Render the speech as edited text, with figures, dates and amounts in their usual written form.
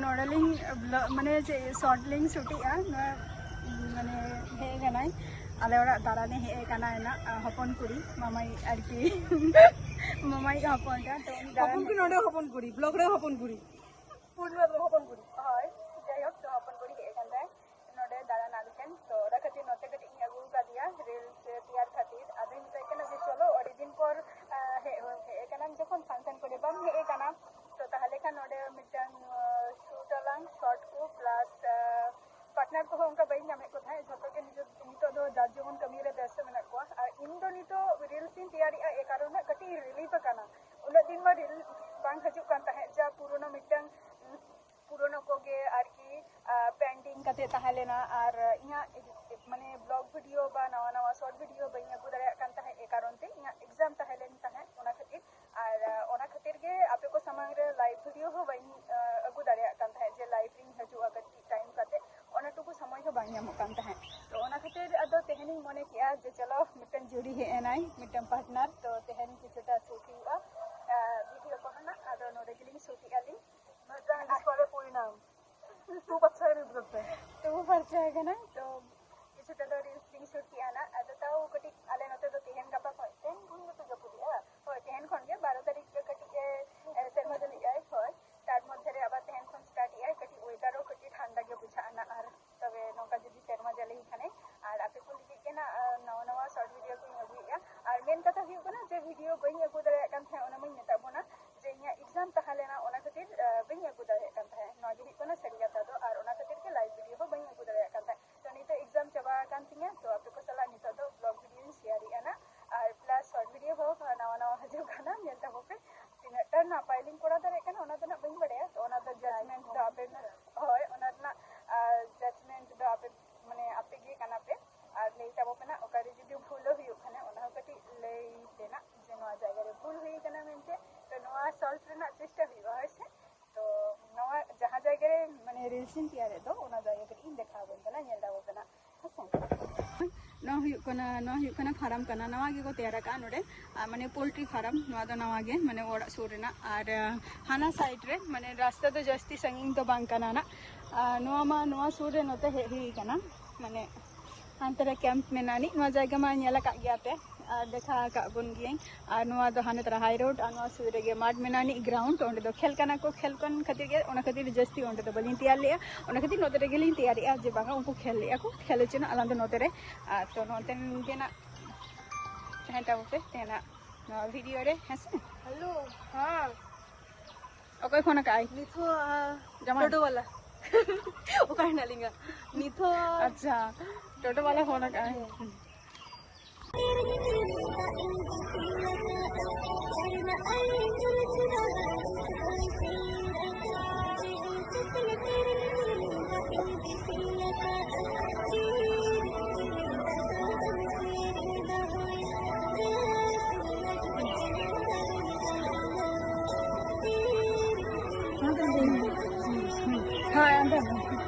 नोडलिंग माने शॉर्ट लिंग शूटिंगा माने हे गनाय आले ओरा दाराने हे काना ना हपन कुड़ी मामाई आरकी मामाई हपन का तो हपन कुड़ी नोडे हपन कुड़ी ब्लॉग रे हपन कुड़ी पूर्ण हपन कुड़ी हाय जाय होक तो हपन कुड़ी हे कांदा नोडे दारा नालकेन तो ओरा खातिर नोते कटी अगु का दिया रील्स तैयार खातिर आदि मिसाय केना जे चलो ओडी दिन पर हे काना जखन फंक्शन करे बम हे काना तो ताहले खान नोडे मिटन शूट अलांग शॉर्ट को प्लस पार्टनर को उनका बई नामे को था झतो के नितो दो जाज जमन कमी रे व्यस्त मेना को और इन दो नितो रील्स इन तैयारी ए कारण कटी रिलीफ काना उन दिन मा रील बांग हजू कान ताहे जा पुरोनो मिटन पुरोनो को गे आरकी पेंडिंग कते ताहलेना और इया माने ब्लॉग वीडियो बा नवा नवा शॉर्ट वीडियो बई अगु दारे कान ताहे ए कारण ते इया एग्जाम ताहलेन ताहे ओना खातिर और ओना खातिर गे आपे को समांग रे लाइव वीडियो हो बई अगु दारे कान ताहे जे लाइव रिंग हजू अगर टाइम कते ओना टुकु समय हो बांग यामो कान ताहे तो ओना खातिर अदो तेहनी मने किया जे चलो मिटन जुड़ी हे एनाई मिटन पार्टनर तो तेहनी किछुटा शूट हुआ वीडियो को हना अदो नोडे गिलिंग शूट आली मजा इस पर परिणाम तू अच्छा है बोलते तो वो पर्चा है ना तो किछुटा तो रील्स रिंग शूट किया ना अदो ताऊ कटी आले नते तो तेहन गपा होय तेहन गुन तो जपुदिया होय तेहन खन गे 12 तारीख के कटी के सेरमा जली आय होय तार मध्य रे आबा तेहन खन स्टार्ट आय कटी वेदारो कटी ठंडा गे बुझा ना और तबे नोका जदी सेरमा जली खाने और आपे को लिगे के ना नवा नवा शॉर्ट वीडियो को अगुया और मेन कथा हुई कना जे वीडियो बई अगु दारे कान थे ओना मई मेता बोना जे इया एग्जाम ताहलेना ओना खातिर बई अगु दारे कान थे नोगे हुई कना सरी कथा दो और ओना खातिर के लाइव वीडियो हो बई अगु दारे कान थे तो नितो एग्जाम चबा कान तिया तो आपे को सला नितो दो ब्लॉग वीडियो शेयर आना और प्लस शॉर्ट वीडियो हो नवा नवा हजू खाना नेलता होपे तिना टर ना फाइलिंग कोड़ा दारे काना ओना तो ना बई बड़े तो ओना तो जजमेंट दो आपे होय ओना ना जजमेंट दो आपे माने आपे गे काना पे और ले ताबो कना ओकारे जदी भूल हुई खाने ओना कटी ले देना जे नवा जायगा रे भूल हुई कना मेनते तो नवा सॉल्व रेना चेष्टा हुई है तो नवा जहां जायगा रे माने रील्सिन तैयार है तो ओना जायगा रे इन देखा बन कना नेल दाबो कना हसन न हुई कना फार्म कना नवा गे को तैयार का नोडे माने पोल्ट्री फार्म नवा दो नवा गे माने ओड़ा सुर रेना और हाना साइड रे माने रास्ता तो जस्ती संगिंग तो बांग कना ना नवा मा नवा सुर रे नते हे हुई कना माने हानतरे कैंप में नानी नवा जायगा मा नेला का गया पे और देखा का बन गई और नवा दो हाने तरा हाई रोड और नवा सुर गे माड में नानी ग्राउंड ओंडे दो खेल कना को खेल कन खातिर गे ओना खातिर जस्ती ओंडे दो बलिन तैयार लिया ओना खातिर नोते रे गेलिन तैयार या जे बागा उनको खेल लिया को खेल चना अलांदो नोते रे तो नोते के ना हेटा होते तेना नवा वीडियो रे हसे हेलो हां ओके फोन का आई निथो जमा टोटो वाला ओ काहे ना लिंगा निथो अच्छा टोटो वाला फोन का आई हाँ